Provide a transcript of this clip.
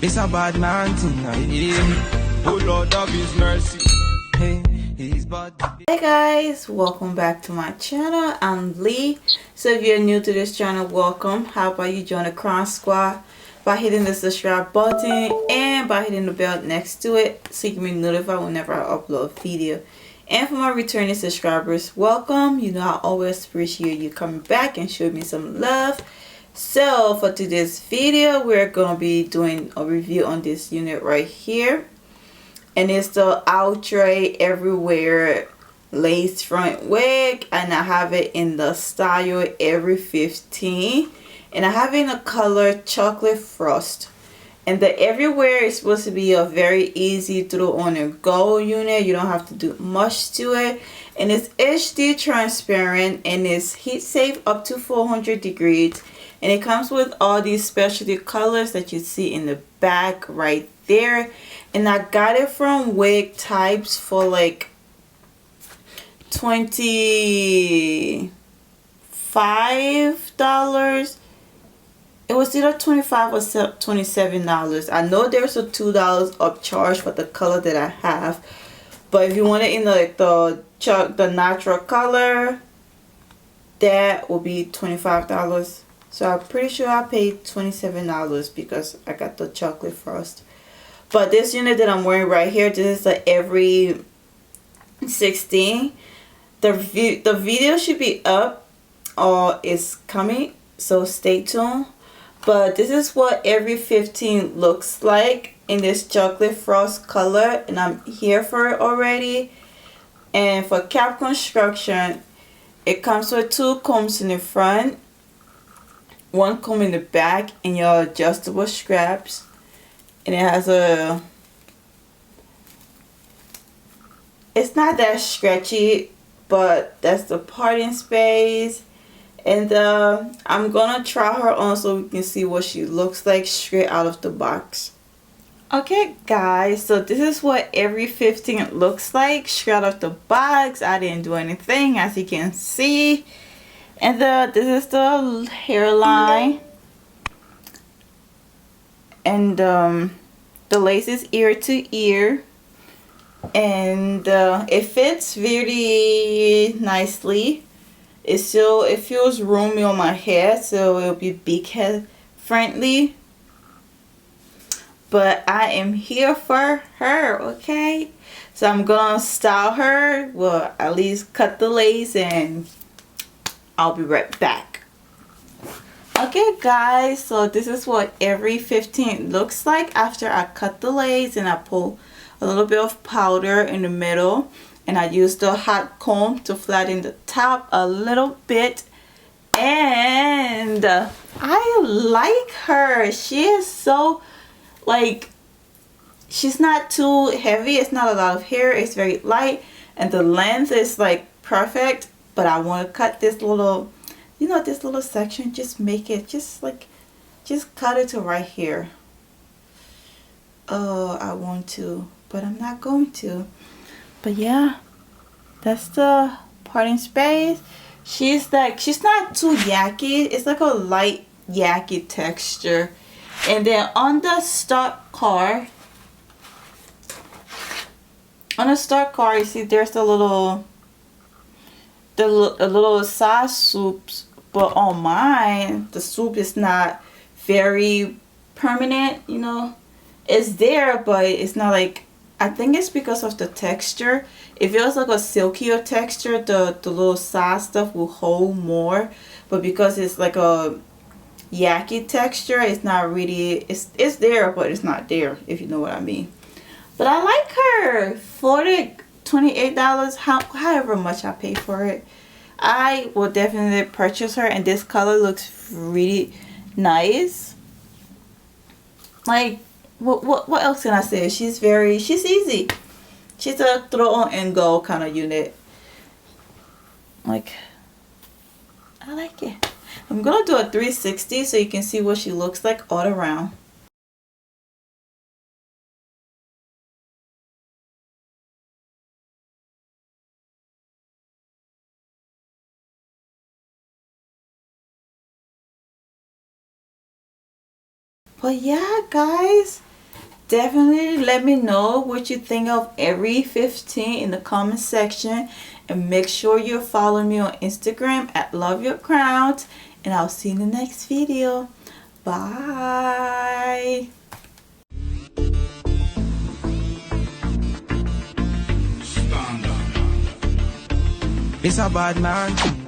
It's a bad man thing, I hear. Oh Lord of His mercy. Hey, He's bad. Hey guys, welcome back to my channel. I'm Lee. So if you're new to this channel, welcome. How about you join the Crownz squad by hitting the subscribe button and by hitting the bell next to it so you can be notified whenever I upload a video. And for my returning subscribers, welcome. You know I always appreciate you coming back and showing me some love. So for today's video, we're going to be doing a review on this unit right here. And it's the Outre EveryWear lace front wig. And I have it in the style Every 15. And I have it in the color Chocolate Frost. And the EveryWear is supposed to be a very easy throw on and go unit. You don't have to do much to it. And it's HD transparent and it's heat safe up to 400 degrees. And it comes with all these specialty colors that you see in the back right there. And I got it from Wig Types for like $25. It was either $25 or $27. I know there's a $2 upcharge for the color that I have. But if you want it in like the natural color, that will be $25. So I'm pretty sure I paid $27 because I got the Chocolate Frost. But this unit that I'm wearing right here, this is the Every 16. The video should be up or it's coming, so stay tuned. But this is what Every 15 looks like in this Chocolate Frost color, and I'm here for it already. And for cap construction, it comes with 2 combs in the front, 1 comb in the back, and your adjustable straps. And it has a, it's not that stretchy, but that's the parting space. And I'm gonna try her on so we can see what she looks like straight out of the box. Okay guys, so this is what Every 15 looks like straight out of the box. I didn't do anything, as you can see. And this is the hairline. And the lace is ear to ear. And it fits really nicely. It feels roomy on my head, so it'll be big head friendly. But I am here for her, okay? So I'm gonna style her. Well, at least cut the lace and I'll be right back. Okay guys, so this is what Every 15 looks like after I cut the lace and I pull a little bit of powder in the middle. And I used the hot comb to flatten the top a little bit. And I like her. She is so, like, she's not too heavy. It's not a lot of hair. It's very light. And the length is like perfect. But I want to cut this little, you know, this little section. Just make it, just cut it to right here. Oh, I want to, but I'm not going to. But yeah, that's the parting space. She's not too yucky. It's like a light yucky texture. And then on the stock card, you see there's a little side soups. But on mine, the soup is not very permanent, you know. It's there, but it's not like, I think it's because of the texture. It feels like a silkier texture. The little side stuff will hold more, but because it's like a yucky texture, it's not really, it's there, but it's not there, if you know what I mean. But I like her for the $28, however much I pay for it. I will definitely purchase her, and this color looks really nice. Like, what else can I say? She's easy. She's a throw on and go kind of unit. Like, I like it. I'm gonna do a 360 so you can see what she looks like all around. But yeah guys, definitely let me know what you think of every 15 in the comment section, and make sure you're following me on Instagram at @loveyourcrownz, and I'll see you in the next video. Bye. It's a bad man.